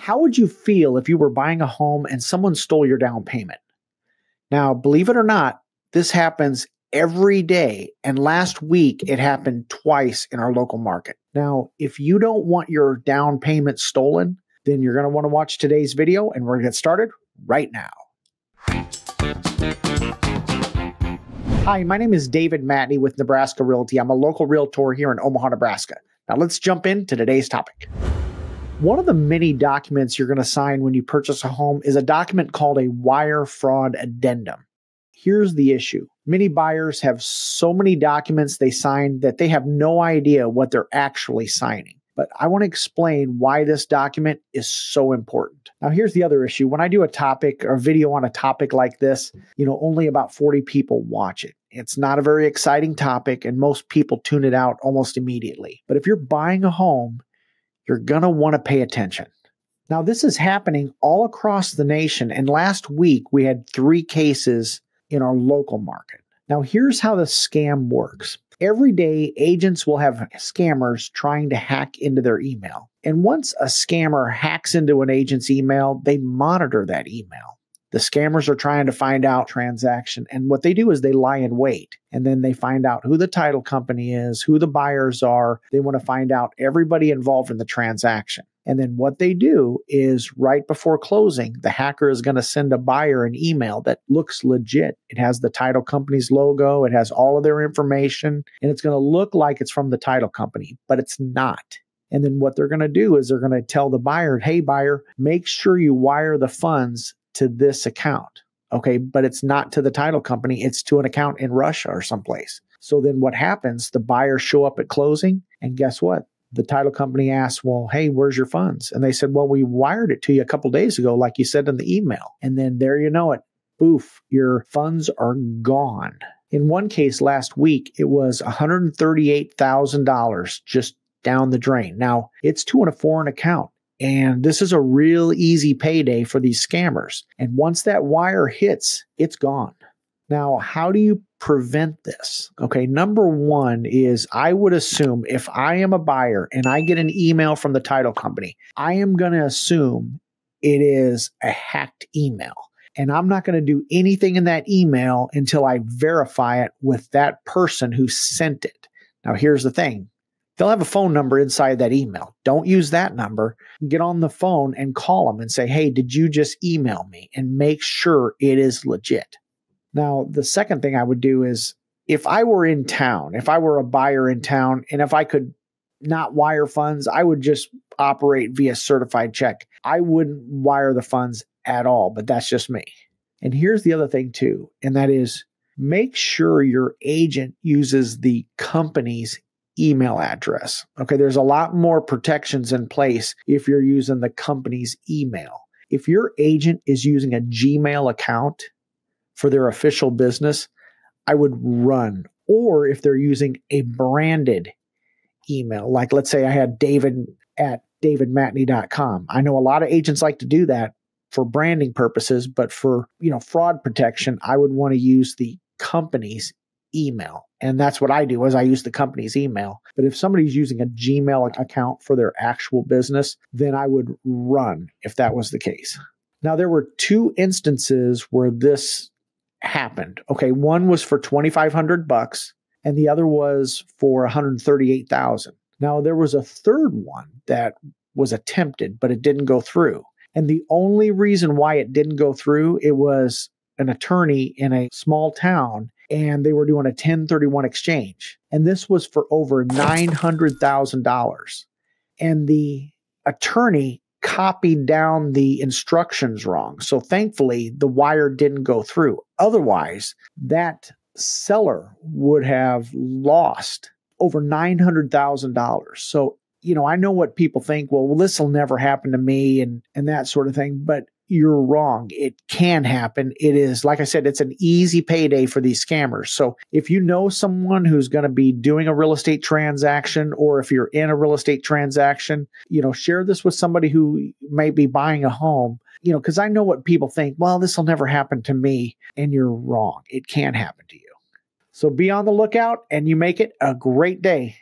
How would you feel if you were buying a home and someone stole your down payment? Now, believe it or not, this happens every day. And last week, it happened twice in our local market. Now, if you don't want your down payment stolen, then you're going to want to watch today's video, and we're going to get started right now. Hi, my name is David Matney with Nebraska Realty. I'm a local realtor here in Omaha, Nebraska. Now let's jump into today's topic. One of the many documents you're going to sign when you purchase a home is a document called a wire fraud addendum. Here's the issue. Many buyers have so many documents they sign that they have no idea what they're actually signing. But I want to explain why this document is so important. Now, here's the other issue. When I do a topic or video on a topic like this, only about 40 people watch it. It's not a very exciting topic, and most people tune it out almost immediately. But if you're buying a home, you're going to want to pay attention. Now, this is happening all across the nation, and last week we had 3 cases in our local market. Now, here's how the scam works. Every day, agents will have scammers trying to hack into their email. And once a scammer hacks into an agent's email, they monitor that email. The scammers are trying to find out transaction. And what they do is they lie in wait. And then they find out who the title company is, who the buyers are. They want to find out everybody involved in the transaction. And then what they do is right before closing, the hacker is going to send a buyer an email that looks legit. It has the title company's logo. It has all of their information, and it's going to look like it's from the title company, but it's not. And then what they're going to do is they're going to tell the buyer, hey, buyer, make sure you wire the funds to this account. Okay, but it's not to the title company. It's to an account in Russia or someplace. So then what happens? The buyers show up at closing, and guess what? The title company asks, well, hey, where's your funds? And they said, well, we wired it to you a couple days ago, like you said in the email. And then there you know it. Poof, your funds are gone. In one case last week, it was $138,000 just down the drain. Now, it's to a foreign account. And this is a real easy payday for these scammers. And once that wire hits, it's gone. Now, how do you prevent this? Okay, number one is I would assume if I am a buyer and I get an email from the title company, I am going to assume it is a hacked email. And I'm not going to do anything in that email until I verify it with that person who sent it. Now, here's the thing. They'll have a phone number inside that email. Don't use that number. Get on the phone and call them and say, hey, did you just email me? And make sure it is legit. Now, the second thing I would do is if I were in town, if I were a buyer in town, and if I could not wire funds, I would just operate via certified check. I wouldn't wire the funds at all, but that's just me. And here's the other thing too, and that is make sure your agent uses the company's email address. Okay, there's a lot more protections in place if you're using the company's email. If your agent is using a Gmail account for their official business, I would run. Or if they're using a branded email, like let's say I had david@davidmatney.com. I know a lot of agents like to do that for branding purposes, but for fraud protection, I would want to use the company's email. And that's what I do is I use the company's email. But if somebody's using a Gmail account for their actual business, then I would run if that was the case. Now, there were 2 instances where this happened. Okay, one was for $2,500 and the other was for $138,000. Now, there was a third one that was attempted, but it didn't go through. And the only reason why it didn't go through, it was an attorney in a small town and they were doing a 1031 exchange. And this was for over $900,000. And the attorney copied down the instructions wrong. So thankfully, the wire didn't go through. Otherwise, that seller would have lost over $900,000. So, I know what people think, well, this will never happen to me and that sort of thing. But you're wrong. It can happen. It is, like I said, it's an easy payday for these scammers. So if you know someone who's going to be doing a real estate transaction, or if you're in a real estate transaction, share this with somebody who may be buying a home, because I know what people think, well, this will never happen to me. And you're wrong. It can happen to you. So be on the lookout and you make it a great day.